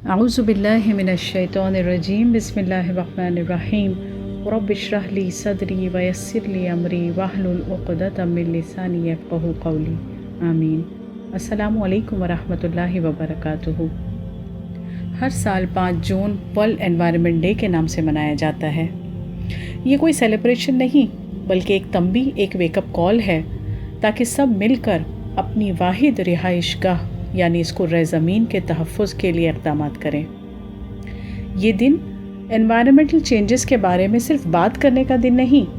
اعوذ باللہ من الشیطان الرجیم بسم اللہ الرحمن الرحیم رب اشرح لی صدری ویسر لی امری واحلل عقدۃ من لسانی یفقہوا قولی آمین۔ السلام علیکم ورحمۃ اللہ وبرکاتہ۔ ہر سال 5 جون ورلڈ انوائرمنٹ ڈے کے نام سے منایا جاتا ہے۔ یہ کوئی سیلیبریشن نہیں بلکہ ایک تنبیہ، ایک ویک اپ کال ہے تاکہ سب مل کر اپنی واحد رہائش گاہ یعنی اس کو رہ زمین کے تحفظ کے لیے اقدامات کریں۔ یہ دن انوائرمنٹل چینجز کے بارے میں صرف بات کرنے کا دن نہیں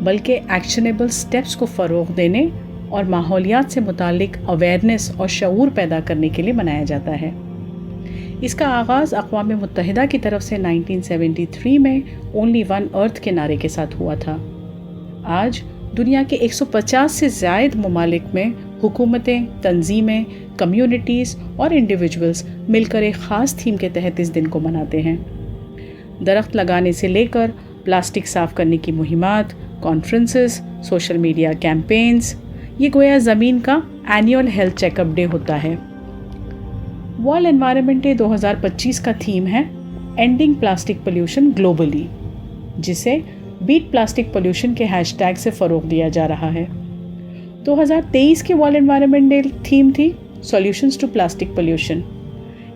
بلکہ ایکشنیبل سٹیپس کو فروغ دینے اور ماحولیات سے متعلق اویئرنیس اور شعور پیدا کرنے کے لیے منایا جاتا ہے۔ اس کا آغاز اقوام متحدہ کی طرف سے 1973 میں اونلی ون ارتھ کے نعرے کے ساتھ ہوا تھا۔ آج دنیا کے 150 سے زائد ممالک میں حکومتیں، تنظیمیں، کمیونٹیز اور انڈیویجولز مل کر ایک خاص تھیم کے تحت اس دن کو مناتے ہیں۔ درخت لگانے سے لے کر پلاسٹک صاف کرنے کی مہمات، کانفرنسز، سوشل میڈیا کیمپینز، یہ گویا زمین کا annual health check up day ہوتا ہے۔ ورلڈ انوائرمنٹ ڈے 2025 کا تھیم ہے اینڈنگ پلاسٹک پولیوشن گلوبلی، جسے بیٹ پلاسٹک پولیوشن کے ہیش ٹیگ سے فروغ دیا جا رہا ہے۔ 2023 کے ورلڈ انوائرمنٹ ڈے تھیم تھی سولوشنز ٹو پلاسٹک پولیوشن،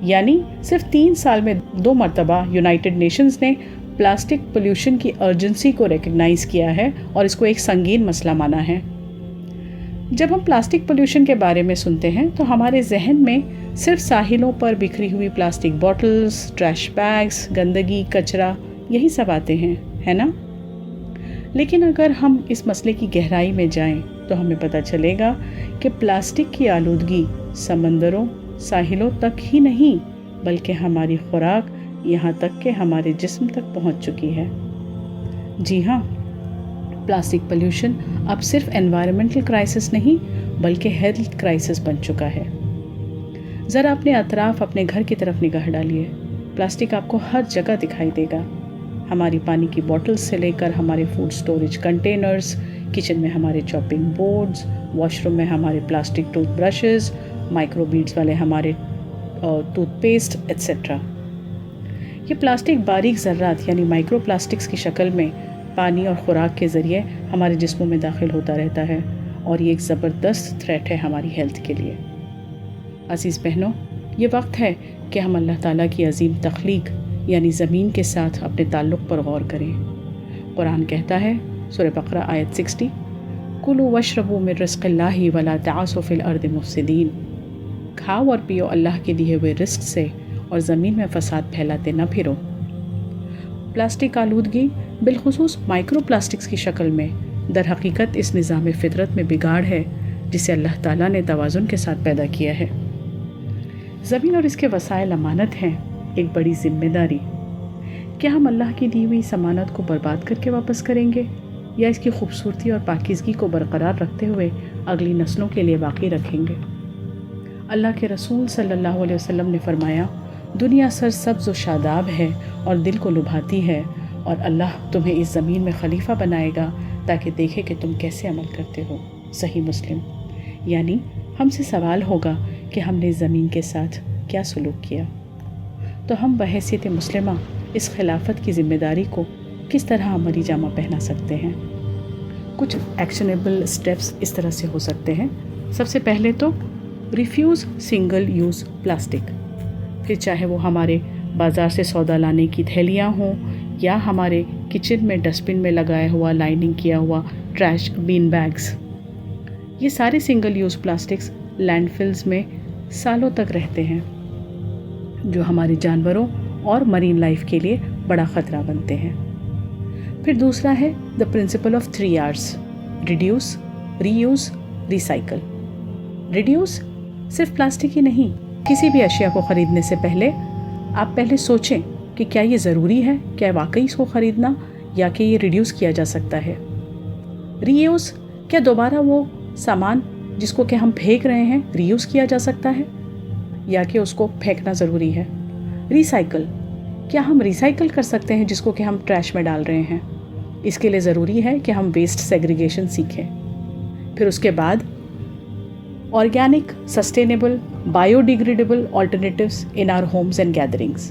یعنی صرف 3 سال میں 2 مرتبہ یونائٹڈ نیشنز نے پلاسٹک پولیوشن کی ارجنسی کو ریکگنائز کیا ہے اور اس کو ایک سنگین مسئلہ مانا ہے۔ جب ہم پلاسٹک پولیوشن کے بارے میں سنتے ہیں تو ہمارے ذہن میں صرف ساحلوں پر بکھری ہوئی پلاسٹک باٹلز، ٹریش بیگز، گندگی، کچرا، یہی سب آتے ہیں، ہے نا؟ لیکن اگر ہم اس مسئلے کی گہرائی میں جائیں تو ہمیں پتہ چلے گا کہ پلاسٹک کی آلودگی سمندروں، ساحلوں تک ہی نہیں بلکہ ہماری خوراک، یہاں تک کہ ہمارے جسم تک پہنچ چکی ہے۔ جی ہاں، پلاسٹک پولیوشن اب صرف انوائرمنٹل کرائسس نہیں بلکہ ہیلتھ کرائسس بن چکا ہے۔ ذرا اپنے اطراف، اپنے گھر کی طرف نگاہ ڈالیے، پلاسٹک آپ کو ہر جگہ دکھائی دے گا۔ ہماری پانی کی بوٹلز سے لے کر ہمارے فوڈ سٹوریج کنٹینرز، کچن میں ہمارے چاپنگ بورڈز، واش روم میں ہمارے plastic tooth brushes, micro beds والے ہمارے ٹوتھ پیسٹ ایٹسیٹرا۔ یہ پلاسٹک باریک ذرات یعنی مائکرو پلاسٹکس کی شکل میں پانی اور خوراک کے ذریعے ہمارے جسموں میں داخل ہوتا رہتا ہے اور یہ ایک زبردست تھریٹ ہے ہماری ہیلتھ کے لیے۔ عزیز بہنوں، یہ وقت ہے کہ ہم اللہ تعالیٰ کی عظیم تخلیق یعنی زمین کے ساتھ اپنے تعلق پر غور کریں۔ قرآن کہتا ہے، سورہ بقرہ آیت 60، کُلُوا واشربوا من رزق اللہ ولا تعثوا فی الارض مفسدین۔ کھاؤ اور پیو اللہ کے دیے ہوئے رزق سے اور زمین میں فساد پھیلاتے نہ پھرو۔ پلاسٹک آلودگی بالخصوص مائکرو پلاسٹکس کی شکل میں در حقیقت اس نظام فطرت میں بگاڑ ہے جسے اللہ تعالیٰ نے توازن کے ساتھ پیدا کیا ہے۔ زمین اور اس کے وسائل امانت ہیں، ایک بڑی ذمہ داری۔ کیا ہم اللہ کی دی ہوئی اس امانت کو برباد کر کے واپس کریں گے یا اس کی خوبصورتی اور پاکیزگی کو برقرار رکھتے ہوئے اگلی نسلوں کے لیے باقی رکھیں گے؟ اللہ کے رسول صلی اللہ علیہ وسلم نے فرمایا، دنیا سرسبز و شاداب ہے اور دل کو لبھاتی ہے، اور اللہ تمہیں اس زمین میں خلیفہ بنائے گا تاکہ دیکھے کہ تم کیسے عمل کرتے ہو۔ صحیح مسلم۔ یعنی ہم سے سوال ہوگا کہ ہم نے زمین کے ساتھ کیا سلوک کیا، تو ہم بحیثیت مسلمہ اس خلافت کی ذمہ داری کو کس طرح عملی جامہ پہنا سکتے ہیں؟ کچھ ایکشنیبل سٹیپس اس طرح سے ہو سکتے ہیں۔ سب سے پہلے تو ریفیوز سنگل یوز پلاسٹک، پھر چاہے وہ ہمارے بازار سے سودا لانے کی تھیلیاں ہوں یا ہمارے کچن میں ڈسٹ بن میں لگایا ہوا لائننگ کیا ہوا ٹریش بین بیگز، یہ سارے سنگل یوز پلاسٹکس لینڈ فلز میں سالوں تک رہتے ہیں، جو ہمارے جانوروں اور مرین لائف کے لیے بڑا خطرہ بنتے ہیں۔ پھر دوسرا ہے the principle of 3 R's، reduce, reuse, recycle. Reduce صرف پلاسٹک ہی نہیں، کسی بھی اشیاء کو خریدنے سے پہلے آپ پہلے سوچیں کہ کیا یہ ضروری ہے، کیا واقعی اس کو خریدنا، یا کہ یہ ریڈیوس کیا جا سکتا ہے۔ ری یوز، کیا دوبارہ وہ سامان جس کو کہ ہم پھینک رہے ہیں ری یوز کیا جا سکتا ہے یا کہ اس کو پھینکنا ضروری ہے۔ ریسائیکل، کیا ہم ریسائیکل کر سکتے ہیں جس کو کہ ہم ٹریش میں ڈال رہے ہیں؟ اس کے لیے ضروری ہے کہ ہم ویسٹ سیگریگیشن سیکھیں۔ پھر اس کے بعد organic, sustainable, biodegradable alternatives in our homes and gatherings,